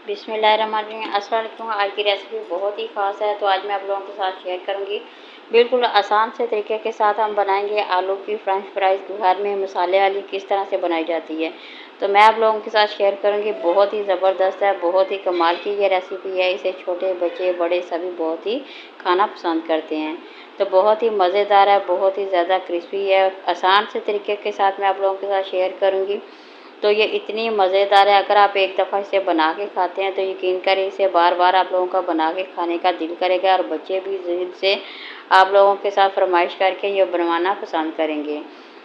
बिस्मिल्लाहिर्रहमानिर्रहीम। अस्सलाम वालेकुम। आज की रेसिपी बहुत ही ख़ास है, तो आज मैं आप लोगों के साथ शेयर करूंगी। बिल्कुल आसान से तरीके के साथ हम बनाएंगे आलू की फ्रेंच फ्राइज़। घर में मसाले वाली किस तरह से बनाई जाती है, तो मैं आप लोगों के साथ शेयर करूंगी। बहुत ही ज़बरदस्त है, बहुत ही कमाल की ये रेसिपी है। इसे छोटे बच्चे बड़े सभी बहुत ही खाना पसंद करते हैं। तो बहुत ही मज़ेदार है, बहुत ही ज़्यादा क्रिस्पी है। आसान से तरीके के साथ मैं आप लोगों के साथ शेयर करूँगी। तो ये इतनी मज़ेदार है, अगर आप एक दफ़ा इसे बना के खाते हैं तो यकीन करें इसे बार बार आप लोगों का बना के खाने का दिल करेगा, और बच्चे भी ज़िद से आप लोगों के साथ फरमाइश करके ये बनवाना पसंद करेंगे।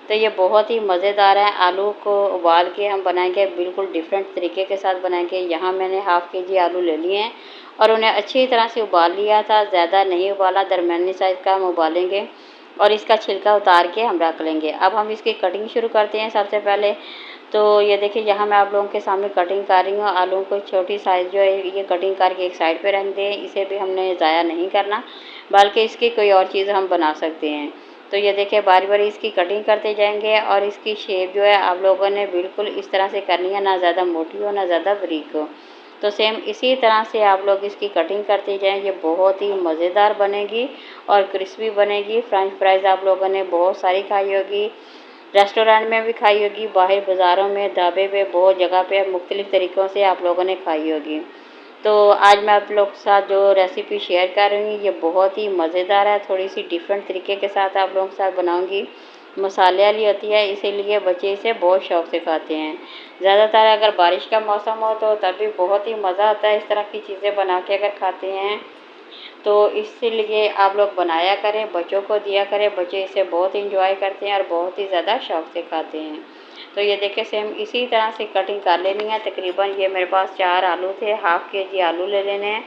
तो ये बहुत ही मज़ेदार है। आलू को उबाल के हम बनाएंगे, बिल्कुल डिफरेंट तरीके के साथ बनाएंगे। यहाँ मैंने हाफ़ के जी आलू ले लिए हैं और उन्हें अच्छी तरह से उबाल लिया था। ज़्यादा नहीं उबाला, दरमियानी साइज़ का हम उबालेंगे और इसका छिलका उतार के हम रख लेंगे। अब हम इसकी कटिंग शुरू करते हैं। सबसे पहले तो ये देखिए, यहाँ मैं आप लोगों के सामने कटिंग कर रही हूँ। आलू को छोटी साइज़ जो है ये कटिंग करके एक साइड पे रख दें। इसे भी हमने ज़ाया नहीं करना, बल्कि इसकी कोई और चीज़ हम बना सकते हैं। तो ये देखिए, बारी बारी इसकी कटिंग करते जाएंगे और इसकी शेप जो है आप लोगों ने बिल्कुल इस तरह से करनी है, ना ज़्यादा मोटी हो ना ज़्यादा बारीक हो। तो सेम इसी तरह से आप लोग इसकी कटिंग करते जाएं। ये बहुत ही मज़ेदार बनेगी और क्रिस्पी बनेगी। फ्रेंच फ्राइज़ आप लोगों ने बहुत सारी खाई होगी, रेस्टोरेंट में भी खाई होगी, बाहर बाज़ारों में ढाबे पे बहुत जगह पे मुख्तलिफ़ तरीक़ों से आप लोगों ने खाई होगी। तो आज मैं आप लोग के साथ जो रेसिपी शेयर कर रही हूँ ये बहुत ही मज़ेदार है। थोड़ी सी डिफरेंट तरीके के साथ आप लोगों के साथ बनाऊँगी। मसाले वाली होती है, इसीलिए बच्चे इसे बहुत शौक़ से खाते हैं। ज़्यादातर अगर बारिश का मौसम हो तो तब भी बहुत ही मज़ा आता है इस तरह की चीज़ें बना के अगर खाते हैं। तो इसीलिए आप लोग बनाया करें, बच्चों को दिया करें। बच्चे इसे बहुत इंजॉय करते हैं और बहुत ही ज़्यादा शौक़ से खाते हैं। तो ये देखिए, सेम इसी तरह से कटिंग कर लेनी है। तकरीबन ये मेरे पास 4 आलू थे, हाफ़ के-जी आलू ले लेने हैं।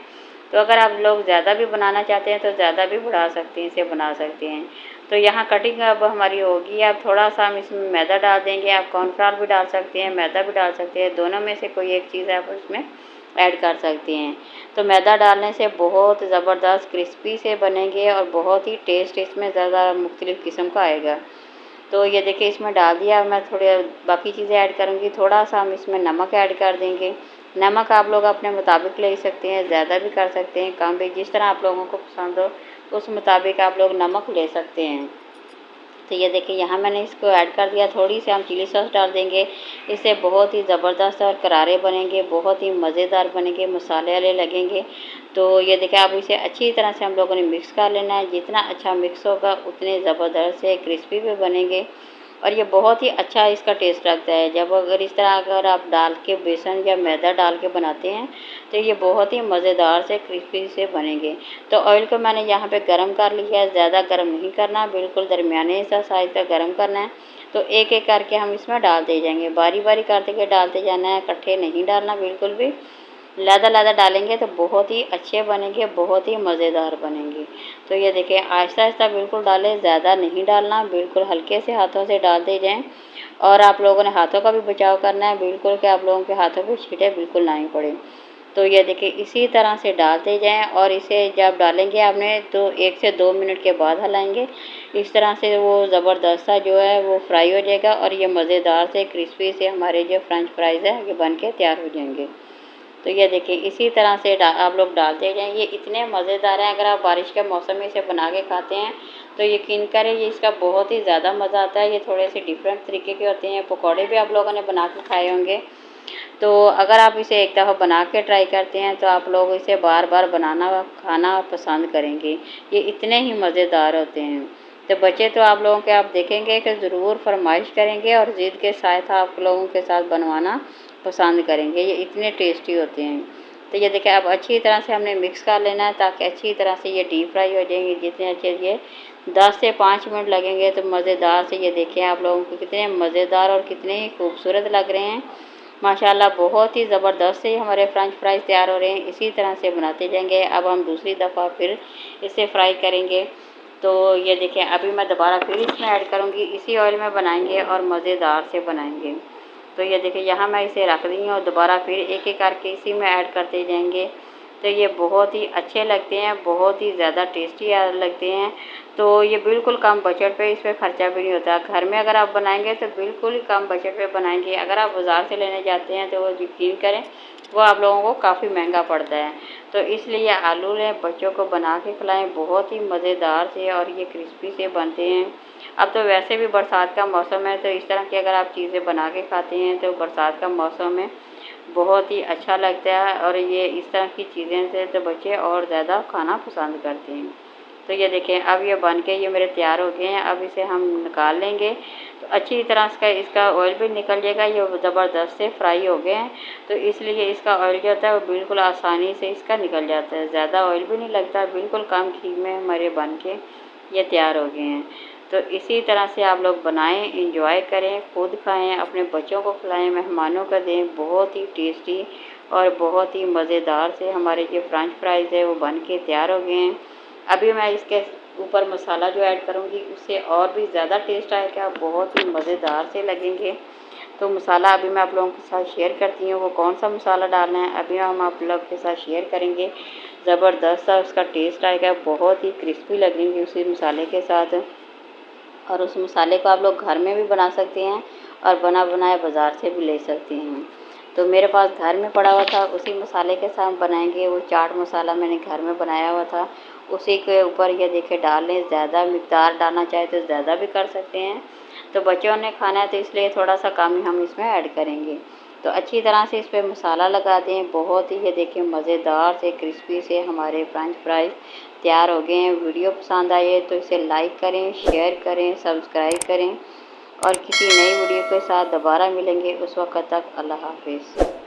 तो अगर आप लोग ज़्यादा भी बनाना चाहते हैं तो ज़्यादा भी बढ़ा सकते हैं, इसे बना सकते हैं। तो यहाँ कटिंग अब हमारी होगी। अब थोड़ा-सा हम इसमें मैदा डाल देंगे। आप कॉर्नफ्लोर भी डाल सकते हैं, मैदा भी डाल सकते हैं, दोनों में से कोई एक चीज़ आप उसमें ऐड कर सकते हैं। तो मैदा डालने से बहुत ज़बरदस्त क्रिस्पी से बनेंगे और बहुत ही टेस्ट इसमें ज़्यादा मुख्तलिफ़ किस्म का आएगा। तो ये देखिए, इसमें डाल दिया। मैं थोड़े बाकी चीज़ें ऐड करूँगी। थोड़ा-सा हम इसमें नमक ऐड कर देंगे। नमक आप लोग अपने मुताबिक ले सकते हैं, ज़्यादा भी कर सकते हैं, कम भी, जिस तरह आप लोगों को पसंद हो उस मुताबिक आप लोग नमक ले सकते हैं। तो ये देखिए, यहाँ मैंने इसको ऐड कर दिया। थोड़ी सी हम चिली सॉस डाल देंगे। इससे बहुत ही ज़बरदस्त और करारे बनेंगे, बहुत ही मज़ेदार बनेंगे, मसाले वाले लगेंगे। तो ये देखिए, अब इसे अच्छी तरह से हम लोगों ने मिक्स कर लेना है। जितना अच्छा मिक्स होगा उतने ज़बरदस्त से क्रिस्पी भी बनेंगे और ये बहुत ही अच्छा इसका टेस्ट लगता है। जब अगर इस तरह अगर आप डाल के बेसन या मैदा डाल के बनाते हैं तो ये बहुत ही मज़ेदार से क्रिस्पी से बनेंगे। तो ऑयल को मैंने यहाँ पे गरम कर लिया है। ज़्यादा गरम नहीं करना, बिल्कुल दरमियाने सा साइज़ का गरम करना है। तो एक एक करके हम इसमें डालते जाएंगे, बारी बारी करते के डालते जाना है, इकट्ठे नहीं डालना बिल्कुल भी। लहदा-लहदा डालेंगे तो बहुत ही अच्छे बनेंगे, बहुत ही मज़ेदार बनेंगे। तो ये देखिए, आहिस्ता-आहिस्ता बिल्कुल डालें, ज़्यादा नहीं डालना, बिल्कुल हल्के से हाथों से डालते जाएँ। और आप लोगों ने हाथों का भी बचाव करना है, बिल्कुल कि आप लोगों के हाथों पे छींटे बिल्कुल ना ही पड़े। तो ये देखिए, इसी तरह से डालते जाएँ और इसे जब डालेंगे आपने तो 1 से 2 मिनट के बाद हिलाएँगे। इस तरह से वो ज़बरदस्त सा जो है वो फ्राई हो जाएगा और ये मज़ेदार से क्रिस्पी से हमारे जो फ्रेंच फ्राइज़ हैं ये बन के तैयार हो जाएंगे। तो ये देखिए, इसी तरह से आप लोग डालते जाएँ। ये इतने मज़ेदार हैं, अगर आप बारिश के मौसम में इसे बना के खाते हैं तो यकीन करें ये इसका बहुत ही ज़्यादा मज़ा आता है। ये थोड़े से डिफरेंट तरीके के होते हैं। पकौड़े भी आप लोगों ने बना के खाए होंगे। तो अगर आप इसे एक दफ़ा बना के ट्राई करते हैं तो आप लोग इसे बार बार बनाना खाना पसंद करेंगे। ये इतने ही मज़ेदार होते हैं। तो बच्चे तो आप लोगों के आप देखेंगे कि ज़रूर फरमाइश करेंगे और ज़िद के साथ आप लोगों के साथ बनवाना पसंद करेंगे। ये इतने टेस्टी होते हैं। तो ये देखिए, अब अच्छी तरह से हमने मिक्स कर लेना है ताकि अच्छी तरह से ये डीप फ्राई हो जाएंगे। जितने अच्छे ये 10 से 5 मिनट लगेंगे तो मज़ेदार से ये देखें आप लोगों को कितने मज़ेदार और कितने ही खूबसूरत लग रहे हैं। माशाल्लाह, बहुत ही ज़बरदस्त से हमारे फ्रेंच फ्राइज़ तैयार हो रहे हैं। इसी तरह से बनाते जाएंगे। अब हम दूसरी दफ़ा फिर इसे फ्राई करेंगे। तो ये देखें, अभी मैं दोबारा फिर इसमें ऐड करूँगी। इसी ऑयल में बनाएंगे और मज़ेदार से बनाएंगे। तो ये देखिए, यहाँ मैं इसे रख दी हूँ और दोबारा फिर एक एक करके इसी में ऐड करते जाएंगे। तो ये बहुत ही अच्छे लगते हैं, बहुत ही ज़्यादा टेस्टी लगते हैं। तो ये बिल्कुल कम बजट पे इस पर खर्चा भी नहीं होता। घर में अगर आप बनाएंगे तो बिल्कुल ही कम बजट पे बनाएंगे। अगर आप बाज़ार से लेने जाते हैं तो वो यकीन करें वो आप लोगों को काफ़ी महंगा पड़ता है। तो इसलिए आलू लें, बच्चों को बना के खिलाएं, बहुत ही मज़ेदार से और ये क्रिस्पी से बनते हैं। अब तो वैसे भी बरसात का मौसम है, तो इस तरह की अगर आप चीज़ें बना के खाते हैं तो बरसात का मौसम में बहुत ही अच्छा लगता है। और ये इस तरह की चीज़ें से तो बच्चे और ज़्यादा खाना पसंद करते हैं। तो ये देखें अब ये बन के ये मेरे तैयार हो गए हैं। अब इसे हम निकाल लेंगे तो अच्छी तरह से इसका ऑयल भी निकल जाएगा। ये ज़बरदस्त से फ्राई हो गए हैं, तो इसलिए इसका ऑयल जो होता है वो बिल्कुल आसानी से इसका निकल जाता है। ज़्यादा ऑयल भी नहीं लगता, बिल्कुल कम घी में हमारे बन के ये तैयार हो गए हैं। तो इसी तरह से आप लोग बनाएं, इंजॉय करें, खुद खाएं, अपने बच्चों को खिलाएं, मेहमानों को दें। बहुत ही टेस्टी और बहुत ही मज़ेदार से हमारे जो फ्रेंच फ्राइज़ है वो बन के तैयार हो गए हैं। अभी मैं इसके ऊपर मसाला जो ऐड करूँगी उससे और भी ज़्यादा टेस्ट आएगा, बहुत ही मज़ेदार से लगेंगे। तो मसाला अभी मैं आप लोगों के साथ शेयर करती हूँ, वो कौन सा मसाला डालना है अभी हम आप लोग के साथ शेयर करेंगे। ज़बरदस्त सा उसका टेस्ट आएगा, बहुत ही क्रिस्पी लगेंगे उसी मसाले के साथ। और उस मसाले को आप लोग घर में भी बना सकते हैं और बना बनाया बाज़ार से भी ले सकते हैं। तो मेरे पास घर में पड़ा हुआ था, उसी मसाले के साथ बनाएंगे। वो चाट मसाला मैंने घर में बनाया हुआ था, उसी के ऊपर ये देखिए डाल लें। ज़्यादा मिक़दार डालना चाहे तो ज़्यादा भी कर सकते हैं। तो बच्चों ने खाना है तो इसलिए थोड़ा सा कम ही हम इसमें ऐड करेंगे। तो अच्छी तरह से इस पर मसाला लगा दें। बहुत ही ये देखिए मज़ेदार से क्रिस्पी से हमारे फ्रेंच फ्राइज़ तैयार हो गए हैं। वीडियो पसंद आए तो इसे लाइक करें, शेयर करें, सब्सक्राइब करें और किसी नई वीडियो के साथ दोबारा मिलेंगे। उस वक्त तक अल्लाह हाफिज़।